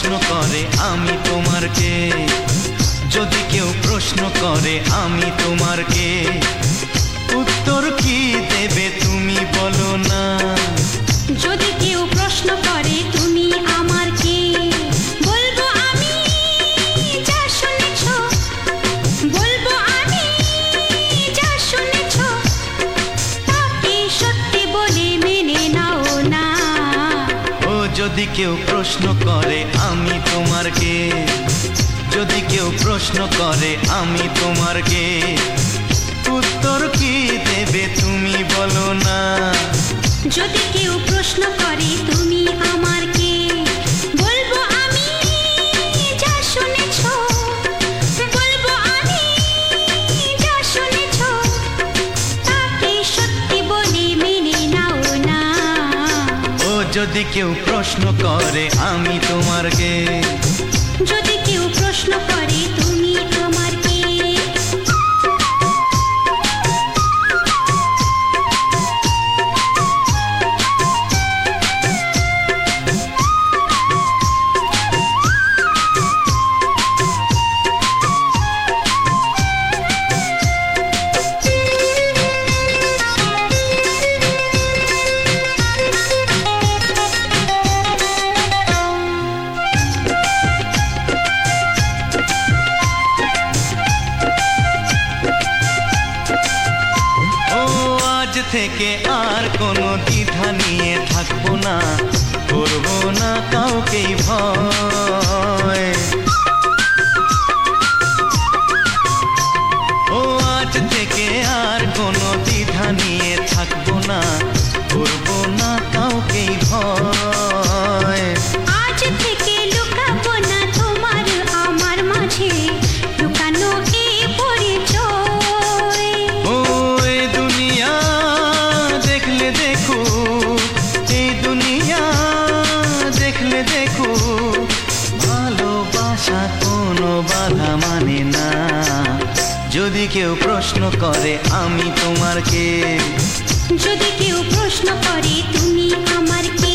প্রশ্ন করে আমি তোমার কে, যদি কেউ প্রশ্ন করে আমি তোমার কে, উত্তর কি দেবে তুমি বলো না। যদি কেউ প্রশ্ন করে তুমি আমার কে, বলবো আমি যা শুনেছ, বলবো আমি যা শুনেছ, তাকে সত্যি বলে মেনে নাও না। ও যদি কেউ প্রশ্ন করে আমি তোমার কে, যদি কেউ প্রশ্ন করে আমি তোমার কে, উত্তর কি দেবে তুমি বলো না। যদি কেউ প্রশ্ন করে তুমি আমার কে, বলবো আমি যা শুনেছ, বলবো আমি যা শুনেছ, তাকে সত্যি বলে মেনে নাও না। ও যদি কেউ প্রশ্ন করে আমি তোমার কে, যদি কেউ প্রশ্ন করে তুমি আমার কে। থেকে আর কোনো দ্বিধা নিয়ে থাকবো না, করবো না কাউকেই ভয়। ও আজ থেকে আর কোনো দ্বিধা নিয়ে থাকবো না, করবো না কাউকেই ভয়। আজ থেকে লুকাবো না তোমার আমার মাঝে লুকানো এই পরিচয়। ও এই দুনিয়া দেখলে দেখো, এই দুনিয়া দেখলে দেখো, ভালোবাসা কোনো বাধা মানে না। যদি কেউ প্রশ্ন করে আমি তোমার কে, যদি কেউ প্রশ্ন করে তুমি আমার কে।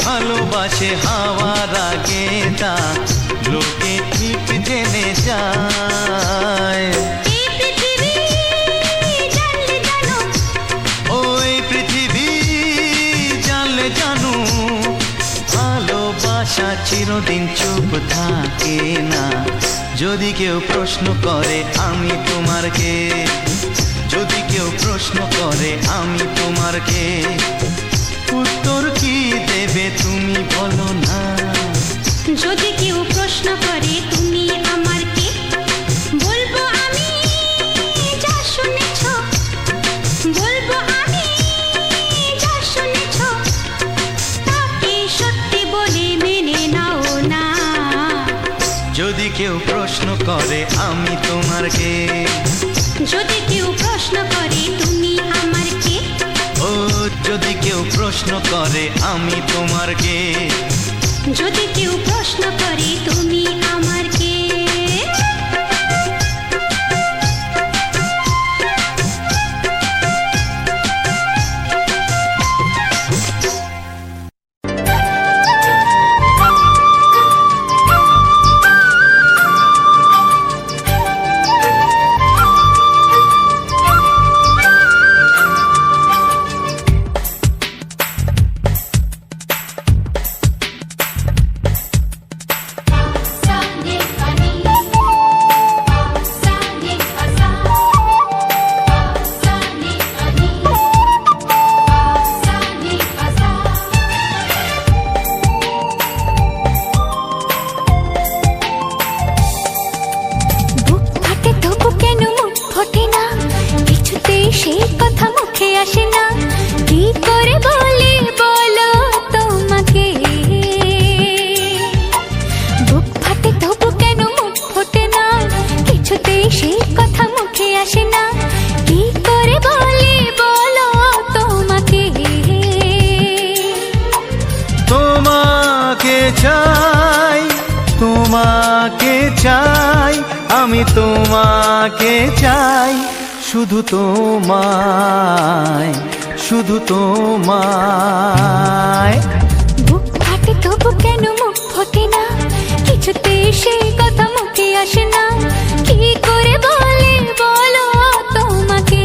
ভালোবাসে হাওয়ার আগে তা লোকে ঠিক জেনে যায়। এই পৃথিবী জানলে জানো, ওই পৃথিবী জানলে জানো, ভালোবাসা চিরদিন চুপ থাকে না। যদি কেউ প্রশ্ন করে আমি তোমার কে, যদি কেউ প্রশ্ন করে আমি তোমার কে, উত্তর কি দেবে তুমি বলো না। যদি কেউ প্রশ্ন করে তুমি আমার কে, বলবো আমি যা শুনেছ, বলবো আমি যা শুনেছ, তাকে সত্যি বলে মেনে নাও না। যদি কেউ প্রশ্ন করে আমি তোমার কে, যদি কেউ প্রশ্ন করে তুমি আমার কে। ও যদি কেউ প্রশ্ন করে আমি তোমার কে, যদি কেউ প্রশ্ন করে তুমি আমার কে। Someday তোমাকে চাই, আমি তোমাকে চাই, শুধু তোমায়, শুধু তোমায়। বুক ফাটে তবু কেন মুখ ফোটে না, কিছুতে সে কথা মুখে আসে না, কি করে বলে বলো তোমাকে।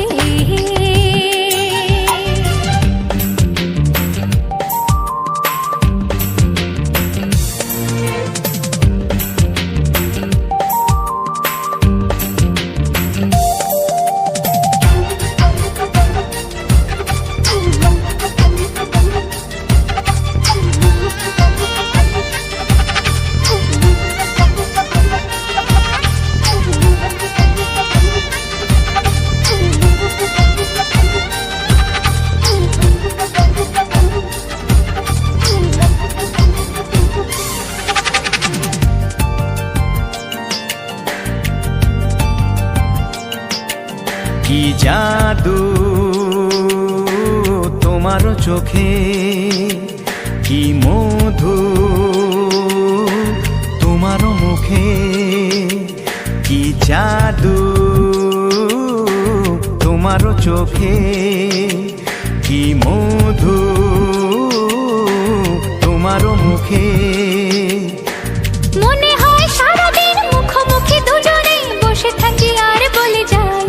কি জাদু তোমার চোখে, কি মধু তোমার মুখে, কি জাদু তোমার চোখে, কি মধু তোমার মুখে। মনে হয় সারাদিন মুখোমুখি দুজনে বসে থাকি আর বলে যাই,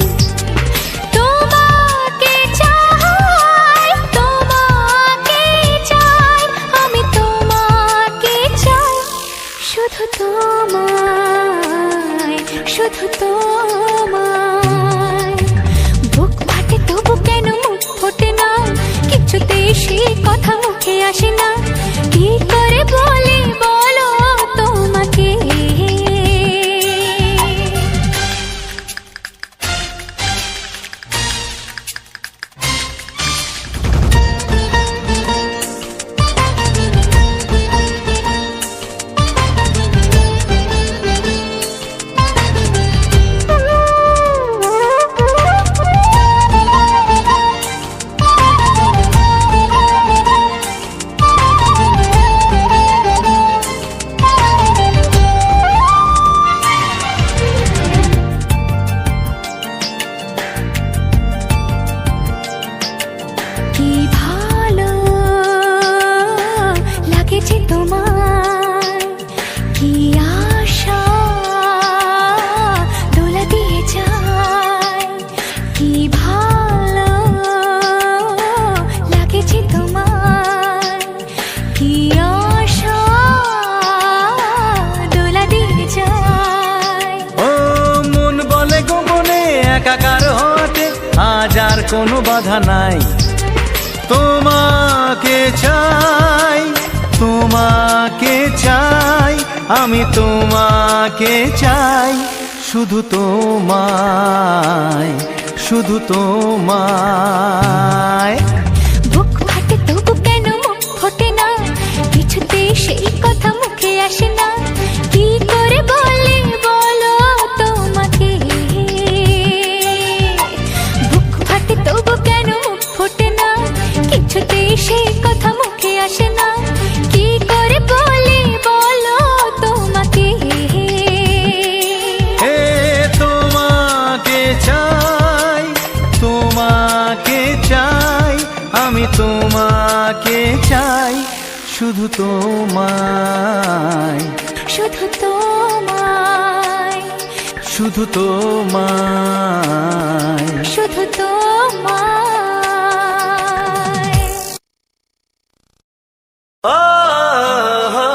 তোমাকে চাই, তোমাকে চাই, আমি তোমাকে চাই, শুধু তোমায়, শুধু তোমায়। বুক ফাটে তবু কেন মুখ ফোটে না, কিছুতে সে কথা মুখে আসে না, কি করে বলে বলো তোমাকে। কি ভালো লাগেছে তোমায়, কি আশা দোলা দিয়ে যায়, কি ভালো লাগেছে তোমায়, কি আশা দোলা দিয়ে যায়। ও মন বলে গোপনে একাকার হতে আজ আর কোনো বাধা নাই, তোমাকে চাই, তোমাকে চাই, আমি তোমাকে চাই, শুধু তোমায়, শুধু তোমায়। বুক ফাটে তবু কেন মুখ ফোটে না, কিছুতে সেই কথা মুখে আসে না, কি করে বলে বলো তোমাকে। বুক ফাটে তবু কেন মুখ ফোটে না, কিছুতে সেই কথা মুখে আসে না, কি করে বলে বলো তোমাকে। হে তোমাকে চাই, তোমাকে চাই, আমি তোমাকে চাই, শুধু তোমায়, শুধু তোমায়, শুধু তোমায়। শুধু তোমায়। ও হো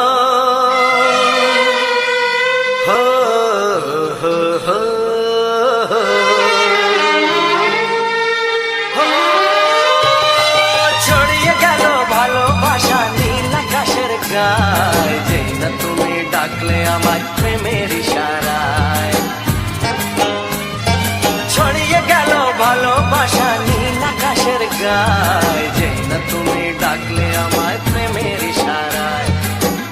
হো হো হো হো। ছড়িয়ে গেল ভালোবাসা নীল আকাশের গায়ে, যেই না তুমি ডাকলে আমার প্রেমের ইশারায়। ছড়িয়ে গেল ভালোবাসা নীল আকাশের গায়ে, যেই না তুমি ডাকলে আমায় প্রেমের ইশারায়।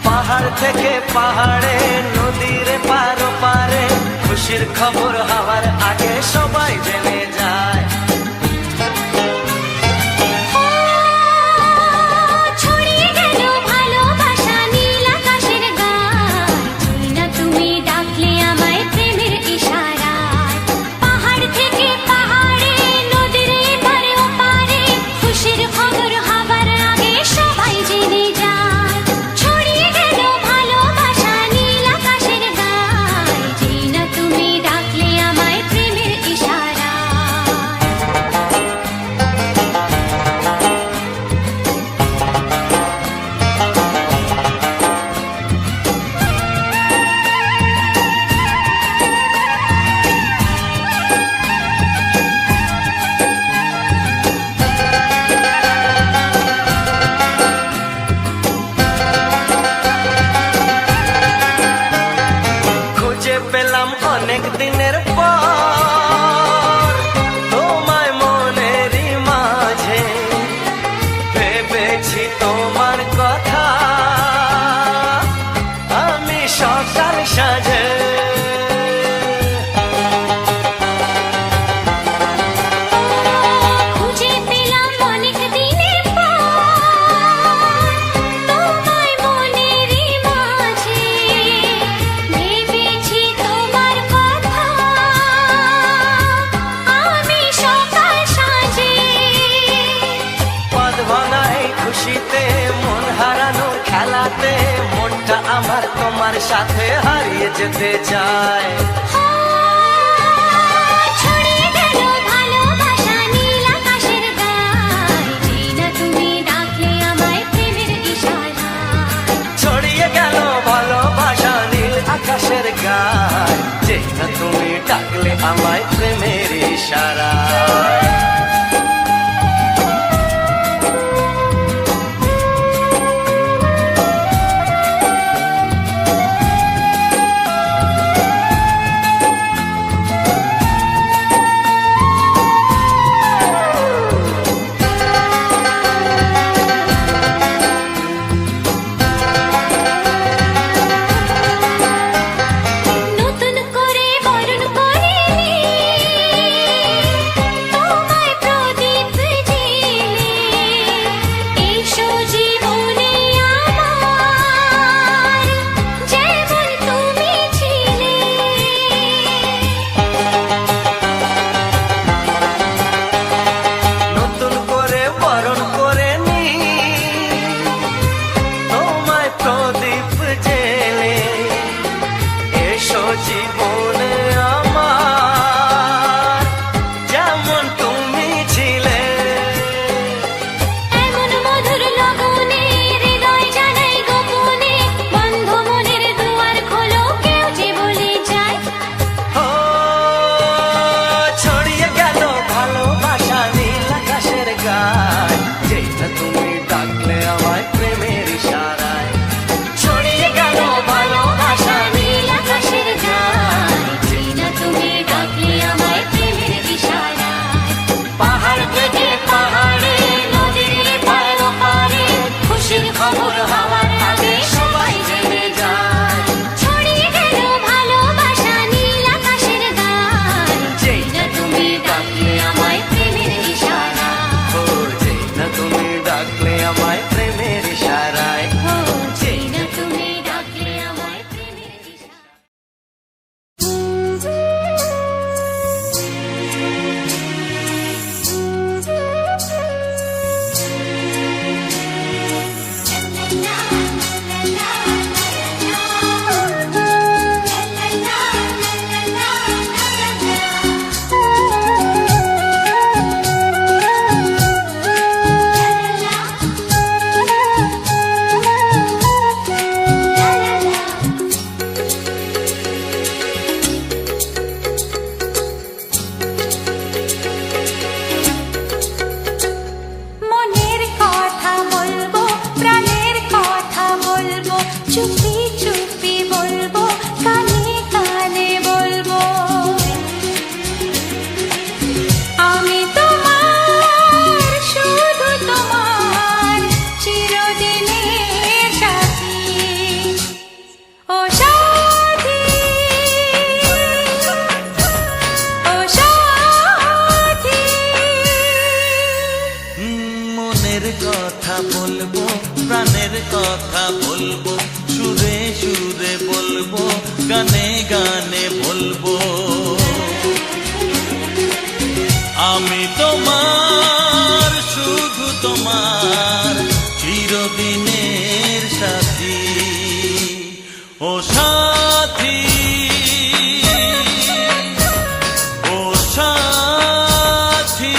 পাহাড় থেকে পাহাড়ে, নদীর পারো পারে, খুশির খবর হওয়ার আগে সবাই জেনে যায়। ছড়িয়ে গেল ভালোবাসা নীল আকাশের গায়ে, যেই না তুমি অনেক দিনের পর তোমায় মনেরই মাঝে ভেবেছি তোমার কথা আমি সকাল সাজে খুঁজে পেলাম অনেক দিনের পর তোমায় মনেরই মাঝে ভেবেছি তোমার কথা আমি সকাল সাজে পদ ভাঙা এই খুশিতে মন হারানোর খেলাতে মনটা আমার তোমার সাথে হারিয়ে যেতে চায় ছড়িয়ে গেল ভালোবাসা নীল আকাশের গায়ে যেই না তুমি ডাকলে আমায় প্রেমের ইশারায় ছড়িয়ে গেল ভালোবাসা নীল আকাশের গায় যেই না তুমি ডাকলে আমায় প্রেমের ইশারায় নতুন করে বরণ করিনি তোমায় প্রদীপ জেলে এসো জীবনে আমার যেমন তুমি ছিলে নতুন করে বরণ করে নি তোমায় প্রদীপ জেলে এসো জীবনে আমার যেমন তুমি ছিলে এমন মধুর লগনে হৃদয় জানাই গোপনে বন্ধ মনের দুয়ার খোলো কেউ যে বলে যায় ও ছড়িয়ে গেল ভালোবাসা নীল আকাশের গায় যেই না তুমি ডাকলে আমায় প্রেমের ইশারায় ছড়িয়ে গেল ভালোবাসা নীল আকাশের গায়ে যেই না তুমি ডাকলে আমায় প্রেমের ইশারায় পাহাড় থেকে পাহাড়ে নদীর পার পারে খুশির খবর হওয়ার আগে সবাই জেনে যায় ছড়িয়ে গেল ভালোবাসা নীল আকাশের গায়ে যেই না তুমি ডাকলে আমায় প্রেমের ইশারায় ও যেই না তুমি ডাকলে আমায় প্রেমের ইশারায় ও যেই না তুমি ডাকলে আমায় প্রেমের ইশারায় মনের কথা বলবো প্রাণের কথা বলবো চুপি চুপি বলবো কানে কানে বলবো আমি তোমার শুধু তোমার চিরদিনের সাথী ও সাথী ও সাথী মনের কথা বলবো প্রাণের কথা বলবো সুরে সুরে বলবো গানে গানে বলবো আমি তোমার শুধু তোমার চিরদিনের সাথী ও সাথী ও সাথী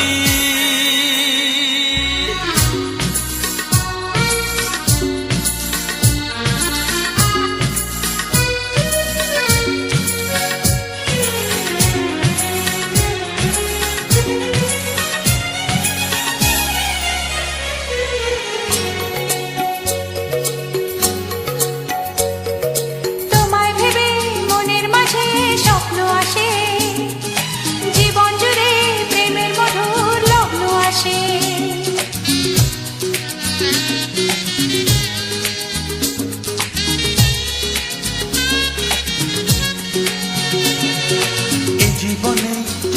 তোমায় ভেবে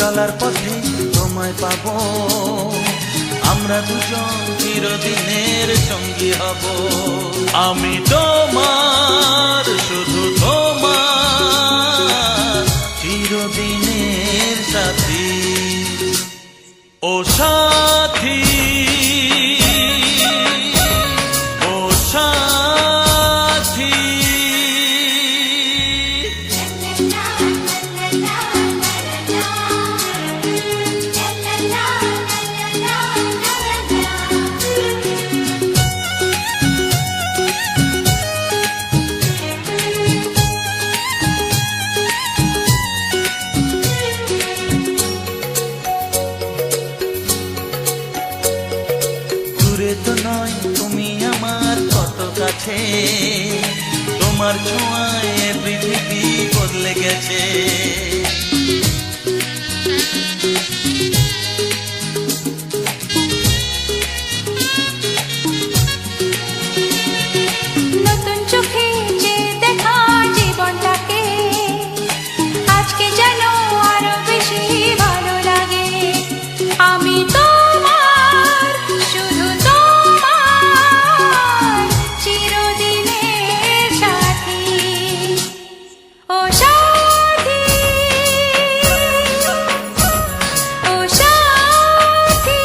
চলার পথে তোমায় পাবো, আমরা দুজন চিরদিনের সঙ্গী হব। আমি তোমার, শুধু তোমার, চিরদিনের সাথী। ও সাথী, ও সাথী। দূরে তো নয় তুমি আমার কত কাছে, তোমার ছোঁয়ায় পৃথিবী বদলে গেছে। নতুন চোখে যে দেখা জীবনটাকে আজকে যেন আরো বেশি ভালো লাগে। আমি তোমার, শুধু তোমার, চিরদিনের সাথী। ও সাথী, ও সাথী।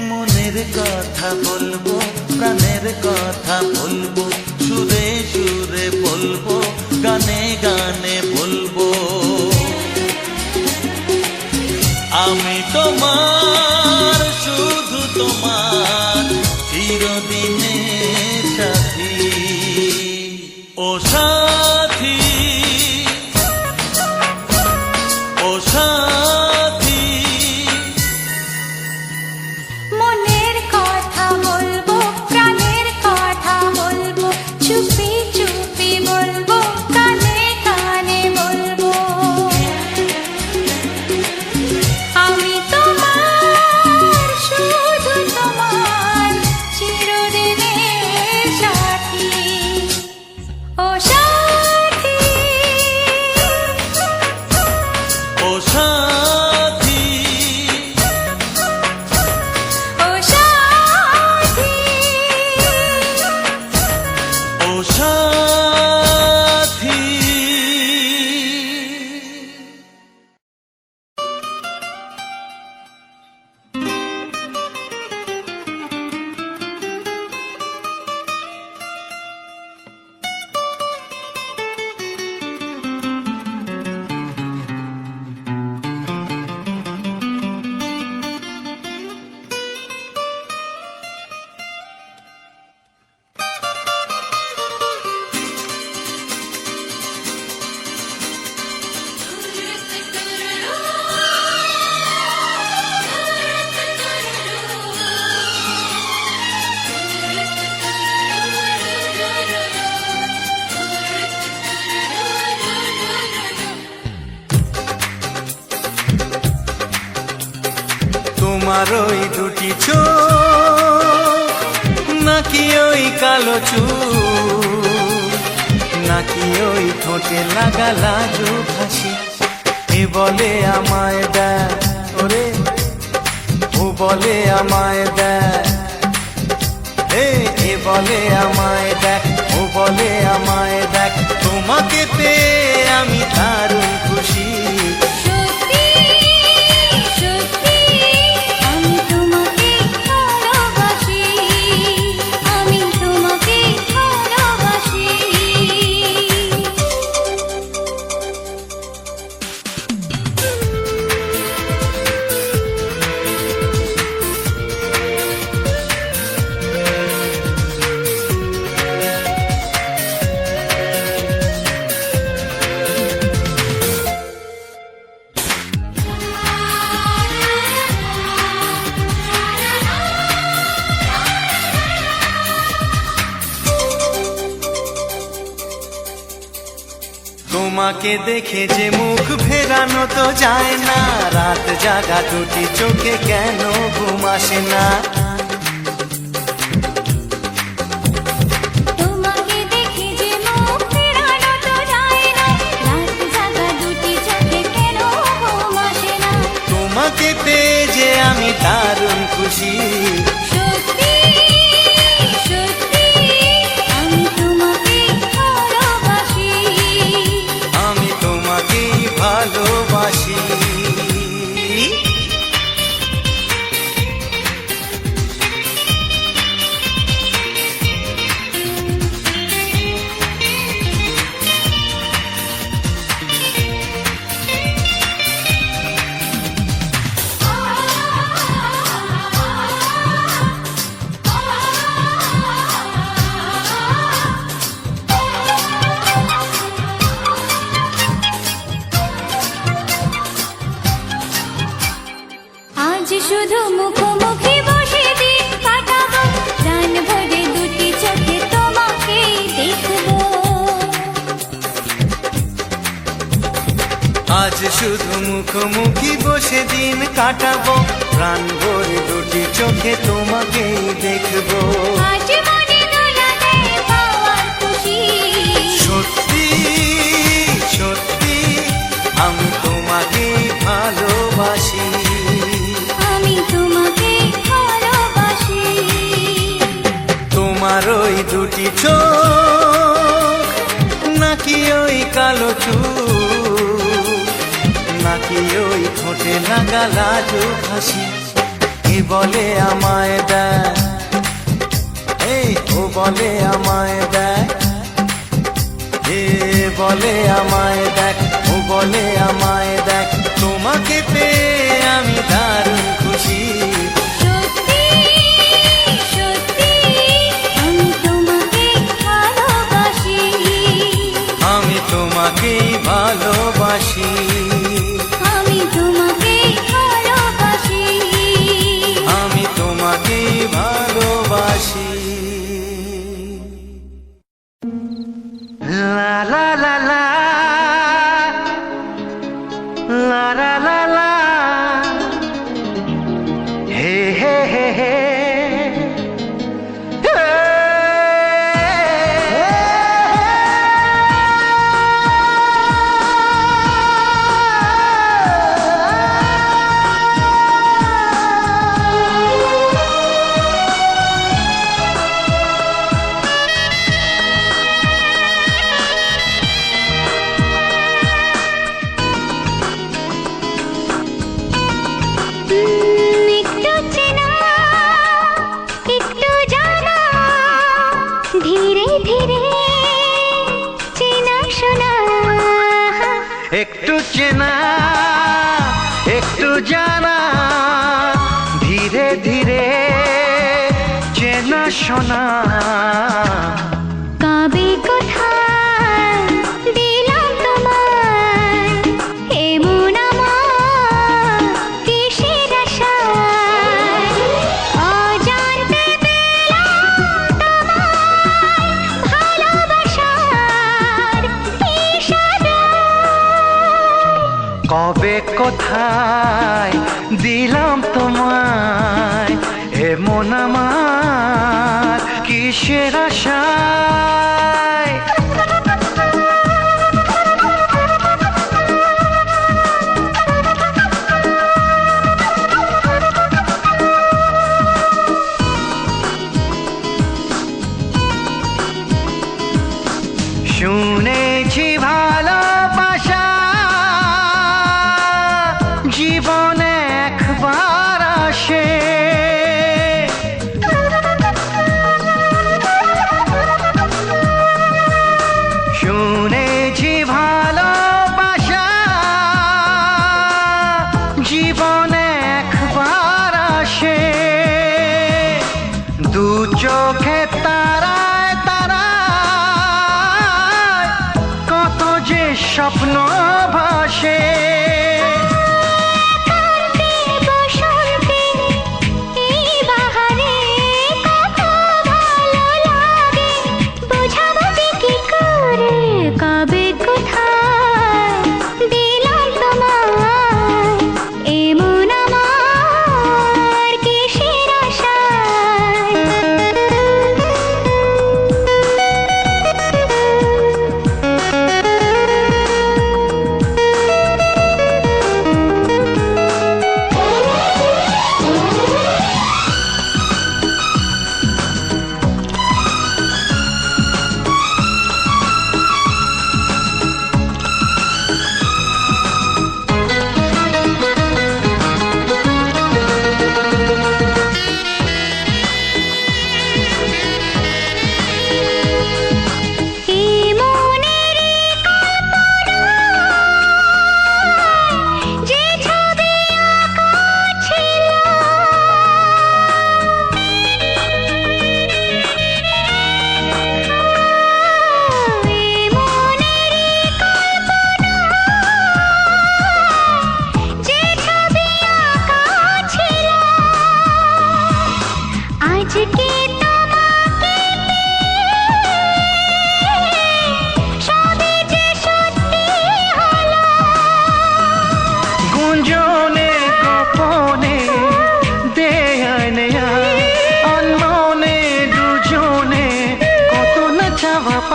মনের কথা বলবো, প্রাণের কথা বলবো, সুরে সুরে বলবো, গানে গানে বলবো। আমি তোমার, শুধু তোমার, চিরদিনের সাথী। ও সাথী, ও সাথী। মনের কথা বলবো, প্রাণের কথা বলবো, চুপি চুপি বলবো, কানে কানে বলবো। আমি তোমার, শুধু তোমার, চিরদিনের সাথী। ও সাথী, ও সাথী, ও সাথী। ও সাথী। তোমার ওই দুটি চোখ, নাকি ওই কালো চুল, নাকি ওই ঠোঁটে লাগা লাজুক হাসি, এ বলে আমায় দেয় ওরে, ও বলে আমায় দেয়, এ বলে আমায় দেখ, ও বলে আমায় দেখ, তোমাকে পেয়ে আমি দারুণ খুশি। সত্যি সত্যি আমি তোমাকে ভালোবাসি, আমি তোমাকে ভালোবাসি। তোমাকে দেখে যে মুখ ফেরানো তো যায় না, রাত জাগা দুটি চোখে কেন ঘুম আসে না। তোমাকে দেখে যে মুখ ফেরানো তো যায় না, রাত জাগা দুটি চোখে খুশি। সত্যি সত্যি আমি তোমাকে ভালোবাসি, আমি তোমাকেই ভালোবাসি। আজ শুধু মুখোমুখি বসে দিন কাটাবো, প্রাণ ভরে দুটি চোখে তোমাকে দেখবো। আজ শুধু মুখোমুখি বসে দিন কাটাবো, প্রাণ ভরে দুটি চোখে তোমাকেই দেখবো। আজ মনে দোলা দেয় পাওয়ার খুশি, সত্যি সত্যি আমি তোমাকেই ভালোবাসি। আমি তোমাকে ভালোবাসি। তোমার ওই দুটি চোখ, নাকি ওই কালো চুল, নাকি ওই ঠোঁটে লাগা লাজুক হাসি, এ বলে আমায় দেয়, এই ও বলে আমায় দেয়, এ বলে আমায় দেখ, ও বলে আমায় দেখ, তোমাকে পেয়ে আমি দারুণ খুশি। সত্যি সত্যি আমি তোমাকে ভালোবাসি, আমি তোমাকেই ভালোবাসি। আমি তোমাকে ভালোবাসি। আমি তোমাকেই ভালোবাসি। লা লা লা লা লা লা লা লা, হে হে হে হে, একটু চেনা একটু জানা, ধীরে ধীরে চেনা শোনা। একটু চেনা একটু জানা, ধীরে ধীরে চেনা শোনা। কবে কোথায় দিলাম তোমায় এমন আমার কিসের আশায়, অজান্তে পেলাম তোমায় ভালোবাসার ইশারায়। কবে কোথায় দিলাম তোমায় এমন আমার কিসের আশায়। শুনেছি ভালোবাসা জীবনে একবার আসে, শুনেছি ভালোবাসা জীবনে একবার আসে, দু চোখে তারায় তারায় কত যে স্বপ্ন ভাসে। বসন্তে এই বাহারে কত ভালো লাগে, বোঝাবো যে কি করে কবে কোথায় দিলাম তোমায় এমন আমার কিসের আশায়।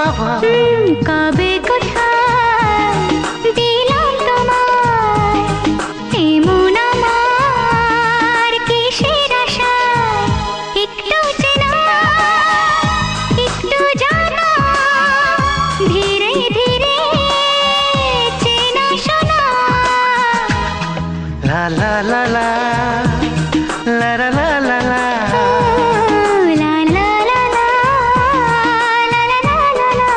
বাবা কবে কোথায় দিলাম তোমায় এমন আমার কিসের আশায় একটু চেনা একটু জানা ধীরে ধীরে চেনা শোনা লা লা লা লা লা লা লা লা লা। লা লা লা লা লা লা লা লা।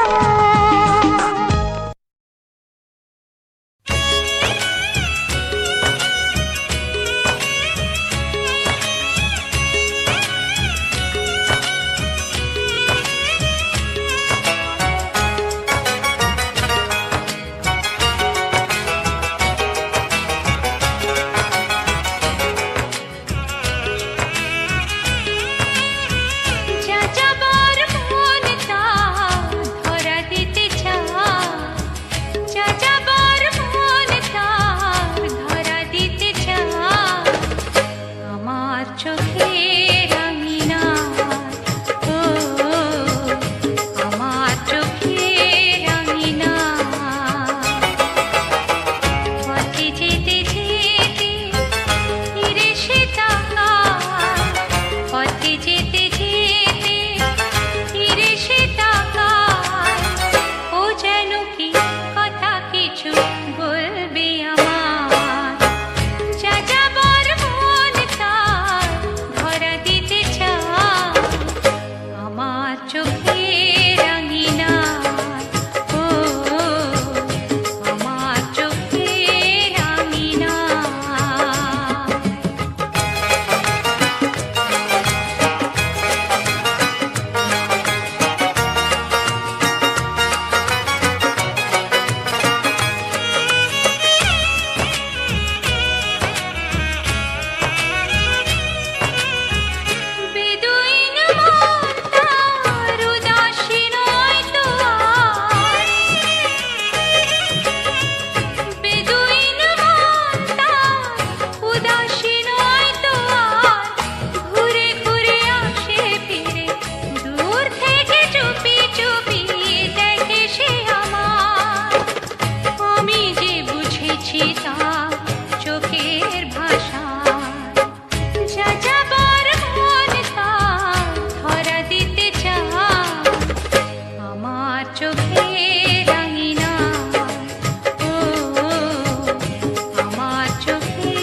যা যাবার মন তা ধরা দিতে চায় যা যাবার মন তা ধরা দিতে চায় আমার চোখে রাঙিনা ও আমার চোখে রাঙিনা পথে যেতে যেতে ফিরে সে তাকায় পথে যেতে যেতে ফিরে সে তাকায় ও যেন কি কথা কিছু বলবে আমার যা যাবার মন তার ধরা দিতে চায় আমার চোখে রাঙিনা ও আমার চোখে রাঙিনা বেদুইন মন তার উদাসী নয় তো আর বেদুইন মন তার উদাসী নয় তো আর ঘুরে ঘুরে আসে ফিরে দূর থেকে চুপি চুপি দেখে সে আমার আমি যে বুঝেছি তা চোখের ভাষা যা যাবার মন তা ধরা দিতে চায় আমার চোখে রাঙিনা ও আমার চোখে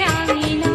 রাঙিনা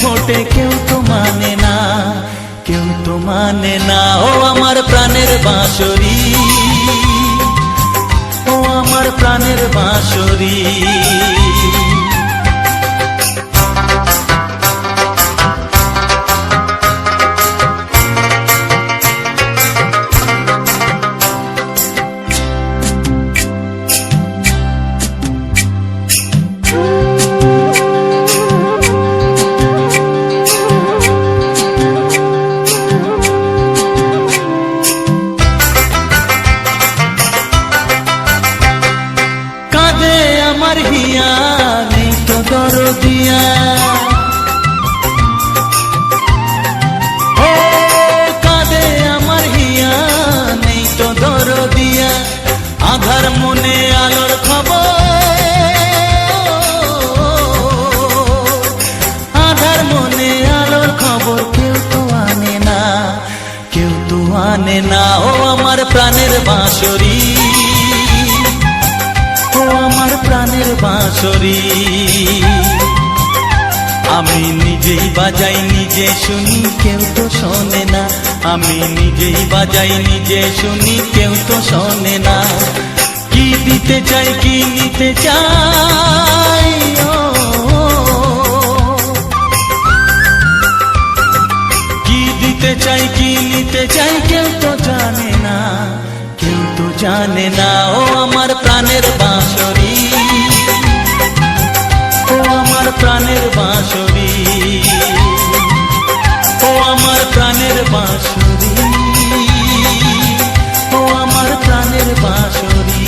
ফোটে কেউ তো মানে না, কেউ তো মানে না। ও আমার প্রাণের বাঁশরি, ও আমার প্রাণের বাঁশরি। আমার হিয়া নেই তো দরদিয়া, ও কাঁদে আমার হিয়া নেই তো দরদিয়া। আধার মনে আলোর খবর, আধার মনে আলোর খবর কেউ তো আনে না, কেউ তো আনে না। ও আমার প্রাণের বাঁশরি, ও আমার প্রাণের বাঁশরি। আমি নিজেই বাজাই নিজে শুনি, কেউ তো শোনে না। আমি নিজেই বাজাই নিজে শুনি, কেউ তো শোনে না। কি দিতে চাই কি নিতে চাই, ও কি দিতে চাই কি নিতে চাই কেউ তো জানে না, কেউ তো জানে না। ও আমার প্রাণের বাঁশরি, ও আমার প্রাণের বাঁশরি, ও আমার প্রাণের বাঁশরি, ও আমার প্রাণের বাঁশরি।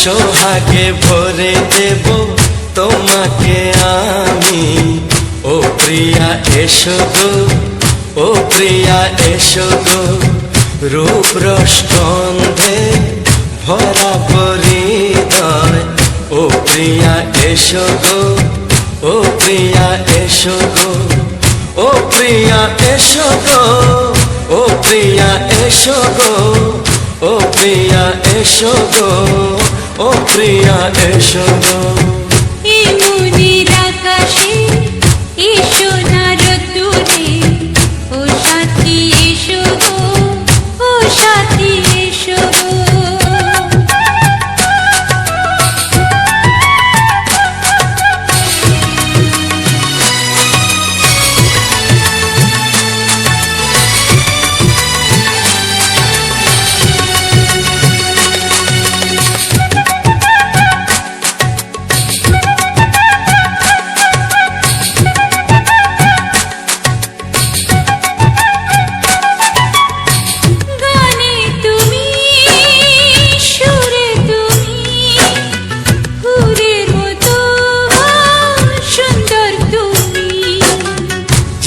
সোহাগে ভরে দেব তোমাকে আমি, ও প্রিয়া এসো গো, ও প্রিয়া এসো গো। রূপ রস গন্ধে ভরা পরিদয়, ও প্রিয়া এসো গো, ও প্রিয়া এসো গো, ও প্রিয়া এসো গো, ও প্রিয়া এসো গো, ও প্রিয়া এসো গো, ও প্রিয়া এসো গো। মনের আকাশে এসো না রোদ্দুরে, ও সাথী এসো গো, ও সাথী এসো গো।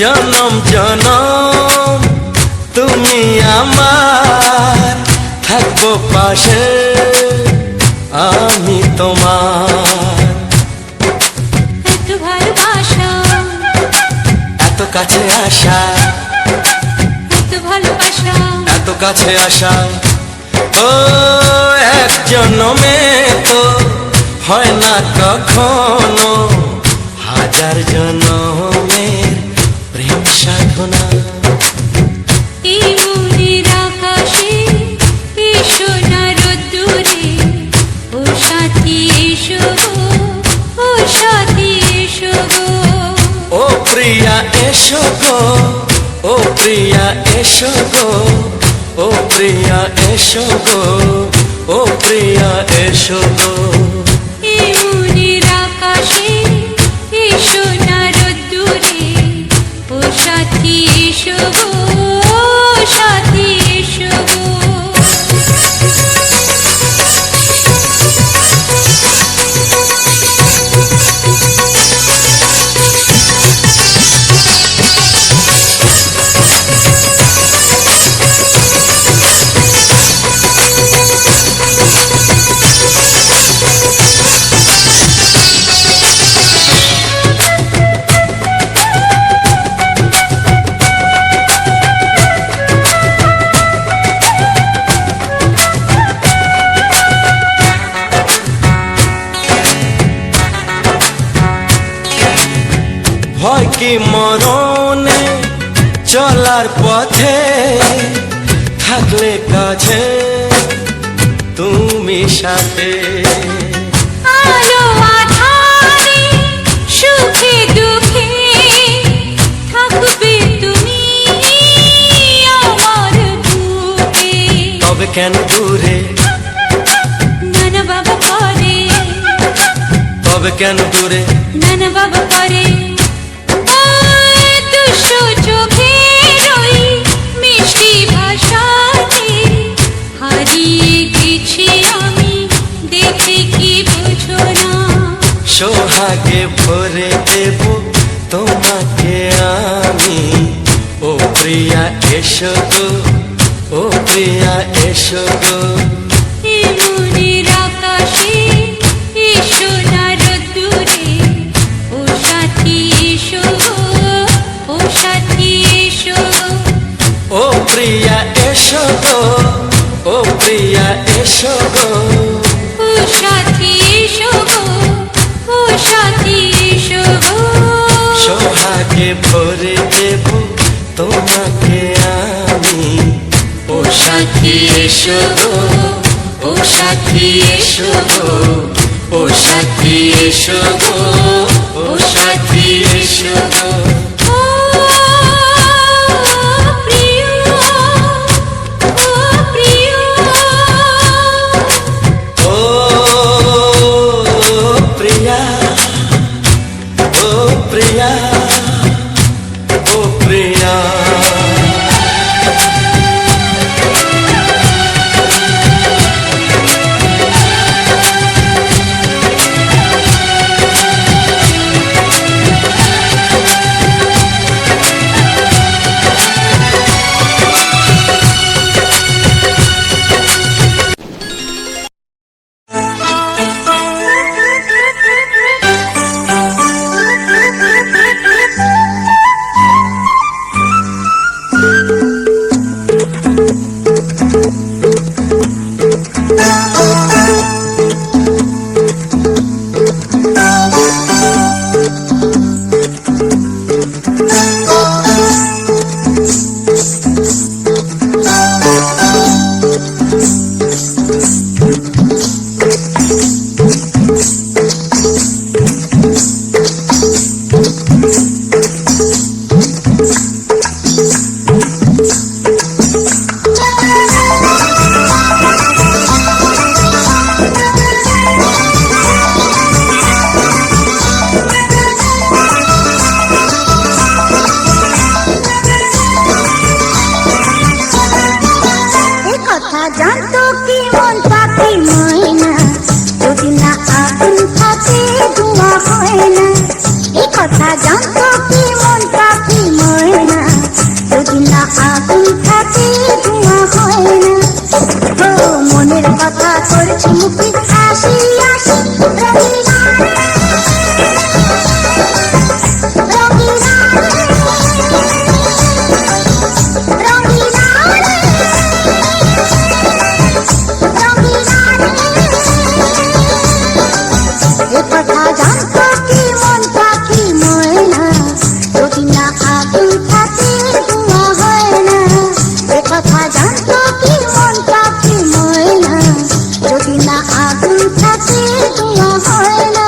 জনম জনম তুমি আমার, থাকবো পাশে আমি তোমার। এত ভালোবাসা, এত কাছে আসা, এত ভালোবাসা, এত কাছে আসা। ও এক জন্মে তো হয় না কখনো, হাজার জন্মের প্রেম সাধনা। এই মনের আকাশে এসো না রোদ্দুরে, ও সাথী এসো গো, ও সাথী এসো গো। ও প্রিয়া এসো গো, ও প্রিয়া এসো গো, ও প্রিয়া এসো গো, ও প্রিয়া এসো গো। ভয় কি মরণে চলার পথে থাকলে কাছে তুমি সাথে আলো আঁধারে সুখে দুঃখে থাকবে তুমি আমার বুকে। তবে কেন দূরে নানা বাবা করে, তবে কেন দূরে নানা বাবা করে দুশো চোখের ওই মিষ্টি ভাষাতে হারিয়ে গেছি আমি, দেখে কি বুঝো না। সোহাগে ভরে দেব তোমাকে আমি, ও প্রিয়া এসো গো, ও প্রিয়া এসো গো। এমনের আকাশে এসো না রোদ্দুরে, ও সাথী এসো গো, ও সাথী এসো গো। ও প্রিয়া এসো গো, ও প্রিয়া এসো গো। ও সাথী এসো গো, ও সাথী এসো গো। সোহাগে ভরে দেব তোমাকে আমি, ও সাথী এসো গো, ও সাথী এসো গো, ও সাথী এসো গো, ও সাথী এসো গো। ও প্রিয়, ও প্রিয়, ও প্রিয়া, ও প্রিয়া, ও প্রিয়া। জানতো কি মন পাখি ময়না, যদি না আগুন থাকে ধোঁয়া হয় না। এই কথা জানতো কি মন পাখি ময়না, যদি না আগুন থাকে ধোঁয়া হয় না। ও মনের কথা করছি মুখে হাসি হাসি, রঙিনা রঙিনা রঙিনা কথা জানতো কি মন পাখি ময়না, যদি না আগুন থাকে ধোঁয়া হয় না। কথা জানতো কি মন পাখি ময়না, যদি না আগুন থাকে ধোঁয়া হয় না।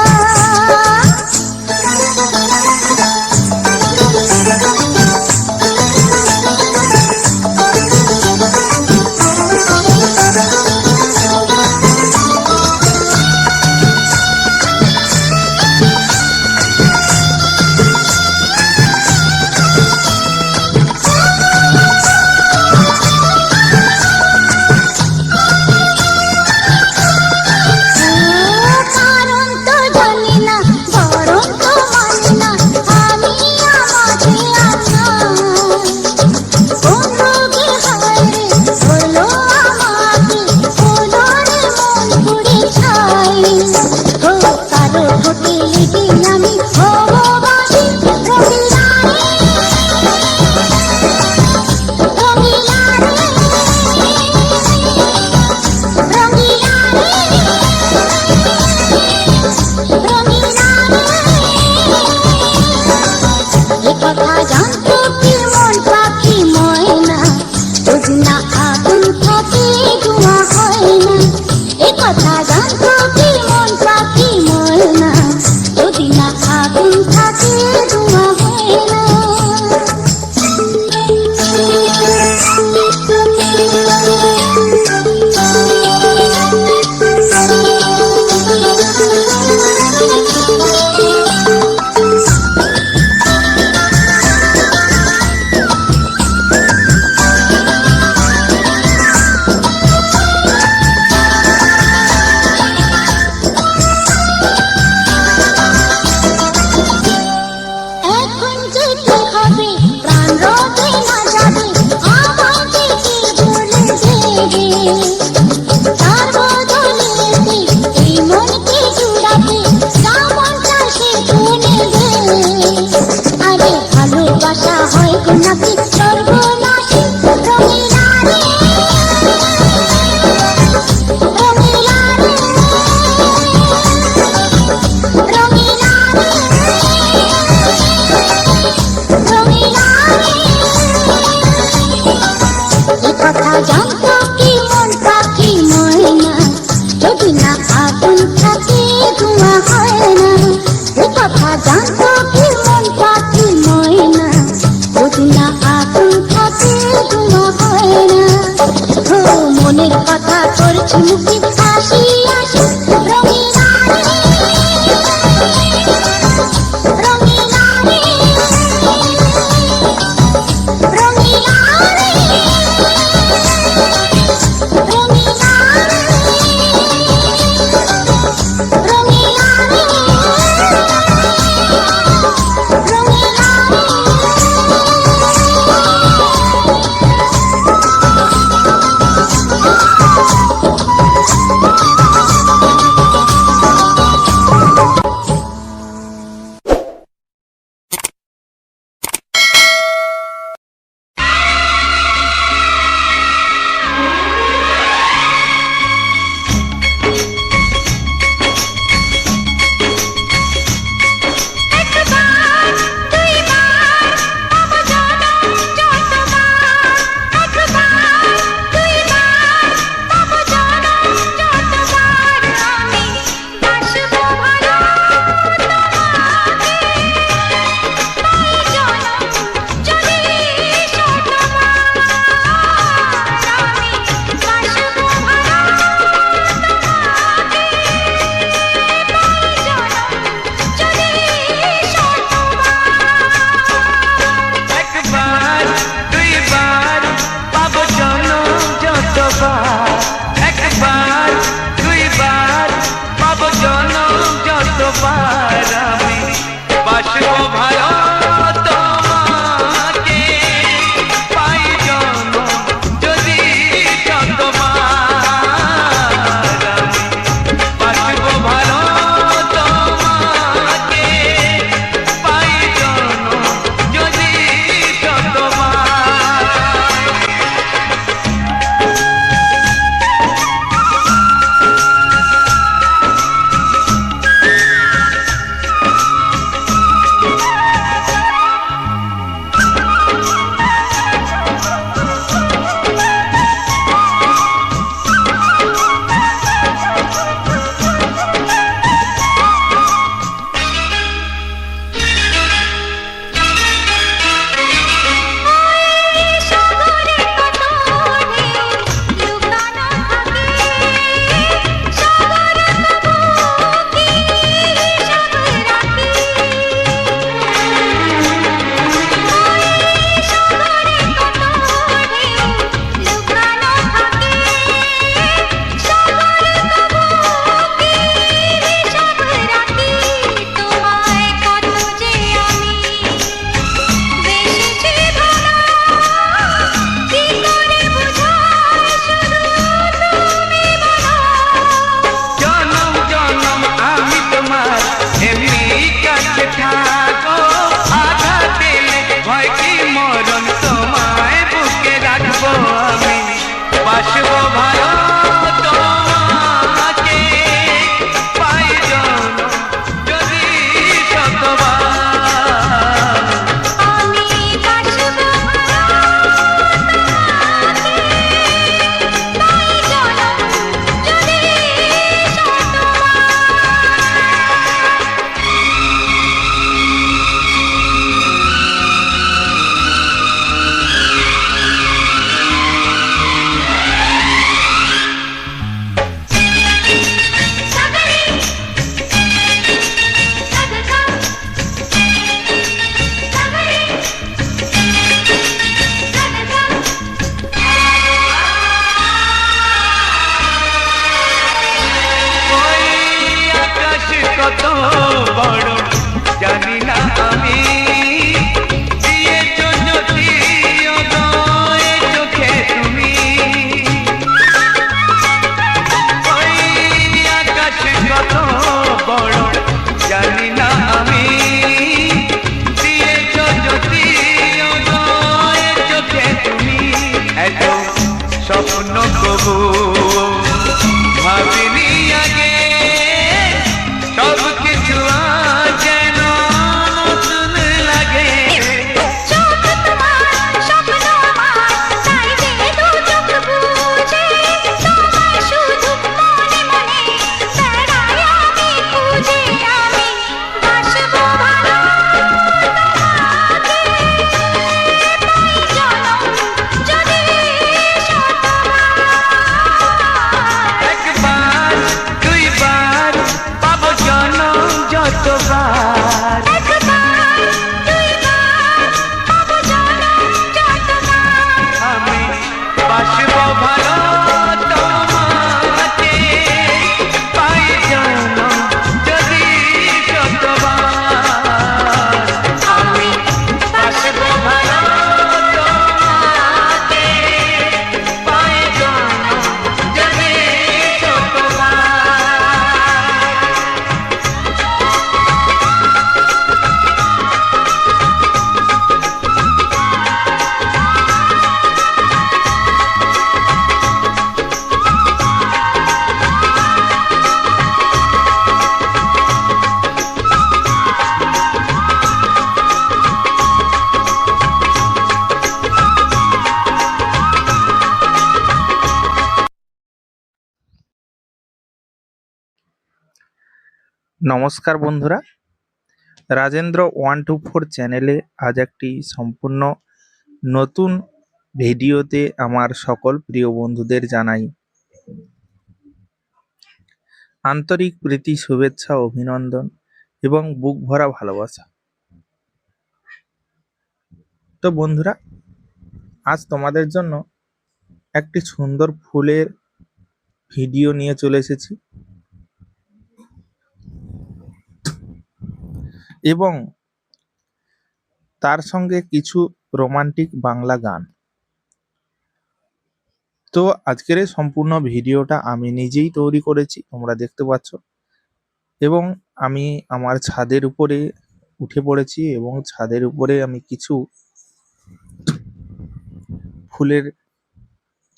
নমস্কার বন্ধুরা, রাজেন্দ্র 124 চ্যানেলে আজ একটি সম্পূর্ণ নতুন ভিডিওতে আমার সকল প্রিয় বন্ধুদের জানাই আন্তরিক প্রীতি, শুভেচ্ছা, অভিনন্দন এবং বুক ভরা ভালোবাসা। তো বন্ধুরা, আজ তোমাদের জন্য একটি সুন্দর ফুলের ভিডিও নিয়ে চলে এসেছি এবং তার সঙ্গে কিছু রোমান্টিক বাংলা গান। তো আজকের এই সম্পূর্ণ ভিডিওটা আমি নিজেই তৈরি করেছি, তোমরা দেখতে পাচ্ছ, এবং আমি আমার ছাদের উপরে উঠে পড়েছি এবং ছাদের উপরে আমি কিছু ফুলের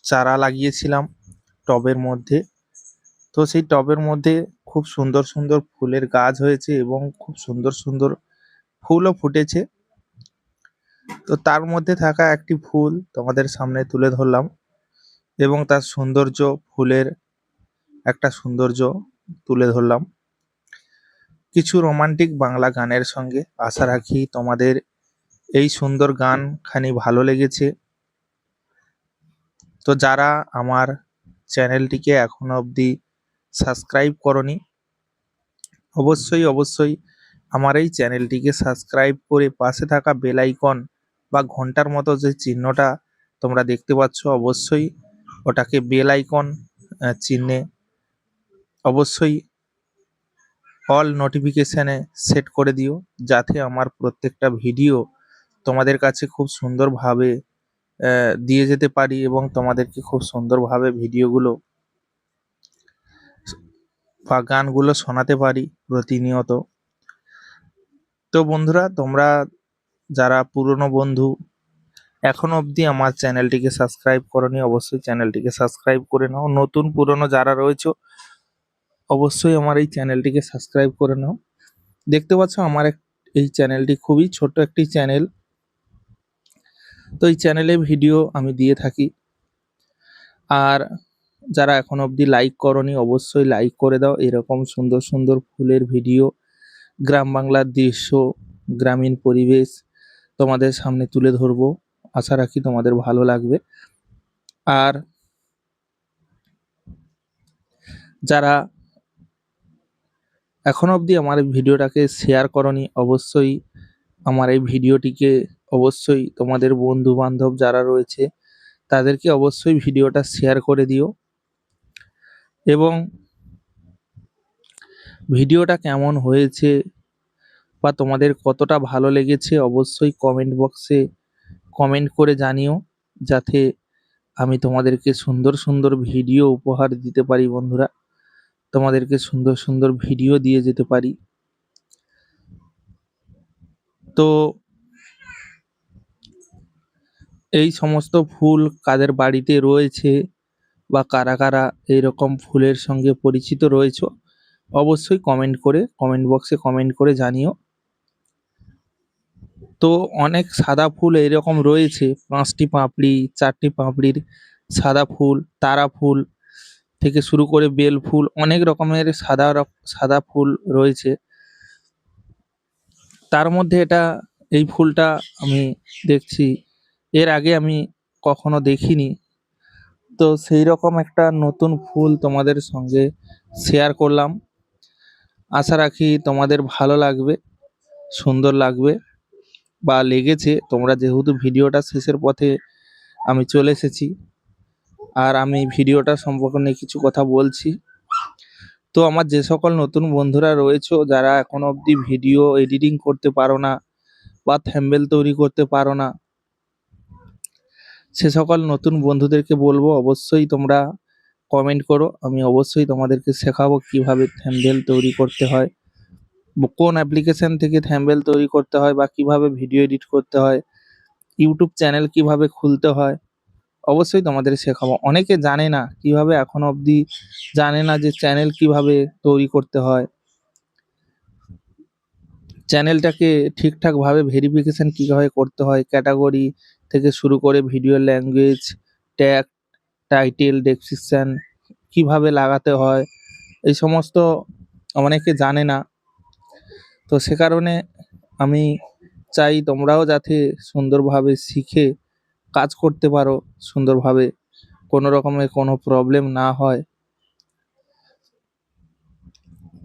চারা লাগিয়েছিলাম টবের মধ্যে। তো সেই টবের মধ্যে খুব সুন্দর সুন্দর ফুলের গাছ হয়েছে এবং খুব সুন্দর সুন্দর ফুলও ফুটেছে। তো তার মধ্যে থাকা একটি ফুল তোমাদের সামনে তুলে ধরলাম এবং তার সৌন্দর্য, ফুলের একটা সৌন্দর্য তুলে ধরলাম কিছু রোমান্টিক বাংলা গানের সঙ্গে। আশা রাখি তোমাদের এই সুন্দর গানখানি ভালো লেগেছে। তো যারা আমার চ্যানেলটিকে এখনো অবধি সাবস্ক্রাইব করনি, অবশ্যই আমার এই চ্যানেলটিকে সাবস্ক্রাইব করে পাশে থাকা বেল আইকন বা ঘন্টার মতো যে চিহ্নটা তোমরা দেখতে পাচ্ছ, অবশ্যই ওটাকে বেল আইকন চিহ্নে অবশ্যই অল নোটিফিকেশানে সেট করে দিও, যাতে আমার প্রত্যেকটা ভিডিও তোমাদের কাছে খুব সুন্দরভাবে দিয়ে যেতে পারি এবং তোমাদেরকে খুব সুন্দরভাবে ভিডিওগুলো বা গানগুলো শোনাতে পারি প্রতিনিয়ত। তো বন্ধুরা, তোমরা যারা পুরনো বন্ধু এখনো অবধি আমার চ্যানেলটিকে সাবস্ক্রাইব করনি, অবশ্যই চ্যানেলটিকে সাবস্ক্রাইব করে নাও। নতুন পুরনো যারা রয়েছে অবশ্যই আমার এই চ্যানেলটিকে সাবস্ক্রাইব করে নাও। দেখতে পাচ্ছ আমার এই চ্যানেলটি খুবই ছোট একটি চ্যানেল। তো এই চ্যানেলে ভিডিও আমি দিয়ে থাকি। আর যারা এখন অবধি লাইক করনি, অবশ্যই লাইক করে দাও। এরকম সুন্দর সুন্দর ফুলের ভিডিও, গ্রাম বাংলার দৃশ্য, গ্রামীণ পরিবেশ তোমাদের সামনে তুলে ধরবো। আশা রাখি তোমাদের ভালো লাগবে। আর যারা এখন অবধি আমার এই ভিডিওটাকে শেয়ার করনি, অবশ্যই আমার এই ভিডিওটিকে অবশ্যই তোমাদের বন্ধু বান্ধব যারা রয়েছে তাদেরকে অবশ্যই ভিডিওটা শেয়ার করে দিও এবং ভিডিওটা কেমন হয়েছে বা তোমাদের কতটা ভালো লেগেছে অবশ্যই কমেন্ট বক্সে কমেন্ট করে জানিও, যাতে আমি তোমাদেরকে সুন্দর সুন্দর ভিডিও উপহার দিতে পারি। বন্ধুরা, তোমাদেরকে সুন্দর সুন্দর ভিডিও দিয়ে যেতে পারি। তো এই সমস্ত ফুল কাদের বাড়িতে রয়েছে বা কারা কারা এইরকম ফুলের সঙ্গে পরিচিত রয়েছে, অবশ্যই কমেন্ট বক্সে কমেন্ট করে জানিও। তো অনেক সাদা ফুল এরকম রয়েছে, 5টি পাপড়ি 4টি পাপড়ির সাদা ফুল, তারা ফুল থেকে শুরু করে বেল ফুল, অনেক রকমের সাদা ফুল রয়েছে। তার মধ্যে এই ফুলটা আমি দেখছি, এর আগে আমি কখনো দেখিনি। তো সেই রকম একটা নতুন ফুল তোমাদের সঙ্গে শেয়ার করলাম। আশা রাখি তোমাদের ভালো লাগবে, সুন্দর লাগবে বা লেগেছে। তোমরা যেহেতু ভিডিওটা শেষের পথে আমি চলে এসেছি আর আমি ভিডিওটা সম্পর্কে নিয়ে কিছু কথা বলছি। তো আমার যে সকল নতুন বন্ধুরা রয়েছে, যারা এখনো অবধি ভিডিও এডিটিং করতে পারো না বা থাম্বনেল তৈরি করতে পারো না, সে সকল নতুন বন্ধুদেরকে বলবো অবশ্যই তোমরা কমেন্ট করো। আমি অবশ্যই তোমাদেরকে শেখাবো কিভাবে থাম্বনেল তৈরি করতে হয়, কোন অ্যাপ্লিকেশন থেকে থাম্বনেল তৈরি করতে হয় বা কিভাবে ভিডিও এডিট করতে হয়, ইউটিউব চ্যানেল কিভাবে খুলতে হয়, অবশ্যই তোমাদের শেখাবো। অনেকে জানে না, কিভাবে এখনো অবধি জানে না যে চ্যানেল কিভাবে তৈরি করতে হয়, চ্যানেলটাকে ঠিকঠাকভাবে ভেরিফিকেশন কিভাবে করতে হয়, ক্যাটাগরি থেকে শুরু করে video language, tag, title, description কিভাবে লাগাতে হয়, এই সমস্ত অনেকে জানে না। তো সে কারণে আমি চাই তোমরাও যাতে সুন্দরভাবে শিখে কাজ করতে পারো, সুন্দরভাবে কোনো রকমের কোনো প্রবলেম না হয়।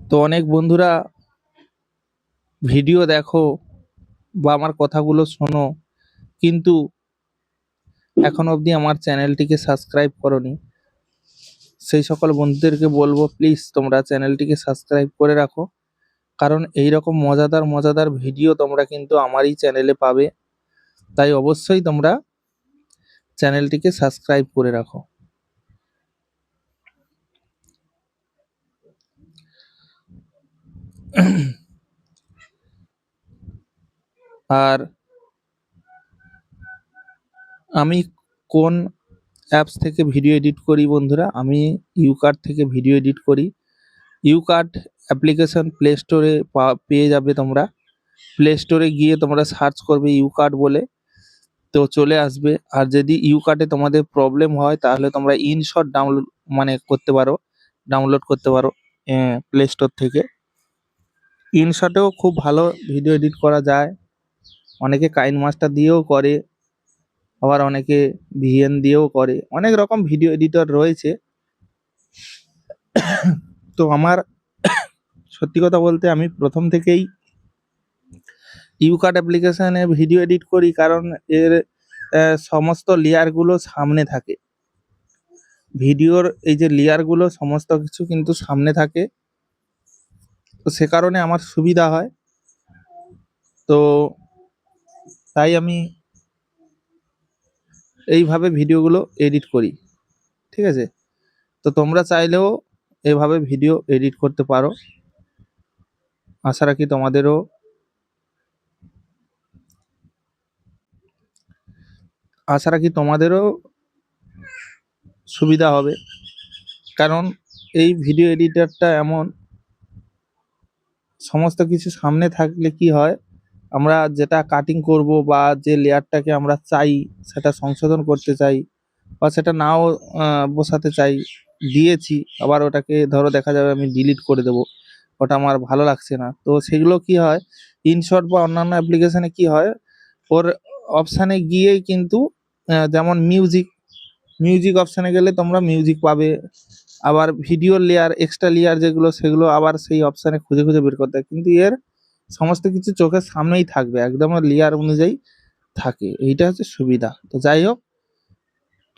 তো অনেক বন্ধুরা ভিডিও দেখো বা আমার কথাগুলো শোনো, কিন্তু এখন অবধি আমার চ্যানেলটিকে সাবস্ক্রাইব করোনি। সেই সকল বন্ধুদেরকে বলবো প্লিজ তোমরা চ্যানেলটিকে সাবস্ক্রাইব করে রাখো, কারণ এই রকম মজাদার মজাদার ভিডিও তোমরা কিন্তু আমারই চ্যানেলে পাবে। তাই অবশ্যই তোমরা চ্যানেলটিকে সাবস্ক্রাইব করে রাখো। আর আমি কোন অ্যাপস থেকে ভিডিও এডিট করি বন্ধুরা, আমি ইউকার্ট থেকে ভিডিও এডিট করি। ইউকার্ট অ্যাপ্লিকেশন প্লে স্টোরে পেয়ে যাবে তোমরা। প্লে স্টোরে গিয়ে তোমরা সার্চ করবে ইউকার্ট বলে, তো চলে আসবে। আর যদি ইউকার্টে তোমাদের প্রবলেম হয় তাহলে তোমরা ইনশট ডাউনলোড করতে পারো প্লে স্টোর থেকে। ইনশটেও খুব ভালো ভিডিও এডিট করা যায়। অনেকে কাইন মাস্টার দিয়েও করে, আবার অনেকে ভিএন দিয়েও করে, অনেক রকম ভিডিও এডিটর রয়েছে। তো আমার সত্যি কথা বলতে আমি প্রথম থেকেই ইউকার্ট অ্যাপ্লিকেশনে ভিডিও এডিট করি, কারণ এর সমস্ত লেয়ারগুলো সামনে থাকে। ভিডিওর এই যে লেয়ারগুলো সমস্ত কিছু কিন্তু সামনে থাকে, তো সে কারণে আমার সুবিধা হয়। তো তাই আমি এইভাবে ভিডিওগুলো এডিট করি, ঠিক আছে? তো তোমরা চাইলেও এভাবে ভিডিও এডিট করতে পারো। আশা রাখি তোমাদেরও সুবিধা হবে, কারণ এই ভিডিও এডিটরটা এমন, সমস্ত কিছু সামনে থাকলে কি হয়, আমরা যেটা কাটিং করব বা যে লেয়ারটাকে আমরা চাই সেটা সংশোধন করতে চাই, বা সেটা নাও বসাতে চাই, দিয়েছি আবার ওটাকে ধরো দেখা যাবে আমি ডিলিট করে দেবো, ওটা আমার ভালো লাগছে না। তো সেগুলো কি হয়, ইনশট বা অন্যান্য অ্যাপ্লিকেশনে কি হয়, ওর অপশানে গিয়েই কিন্তু যেমন মিউজিক অপশানে গেলে তোমরা মিউজিক পাবে। আবার ভিডিও লেয়ার, এক্সট্রা লেয়ার যেগুলো, সেগুলো আবার সেই অপশানে খুঁজে খুঁজে বের করতে হয়। কিন্তু এর সমস্ত কিছু চোখের সামনেই থাকবে, একদম লেয়ার অনুযায়ী থাকে। এইটা হচ্ছে সুবিধা। তো যাই হোক,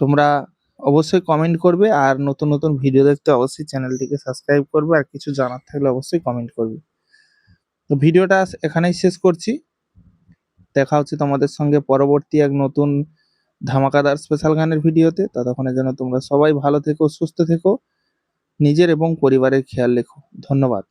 তোমরা অবশ্যই কমেন্ট করবে, আর নতুন নতুন ভিডিও দেখতে অবশ্যই চ্যানেলটিকে সাবস্ক্রাইব করবে, আর কিছু জানার থাকলে অবশ্যই কমেন্ট করবে। তো ভিডিওটা এখানেই শেষ করছি। দেখা হচ্ছে তোমাদের সঙ্গে পরবর্তী এক নতুন ধামাকাদার স্পেশাল গানের ভিডিওতে। ততক্ষণের জন্য তোমরা সবাই ভালো থেকো, সুস্থ থেকো, নিজের এবং পরিবারের খেয়াল রেখো। ধন্যবাদ।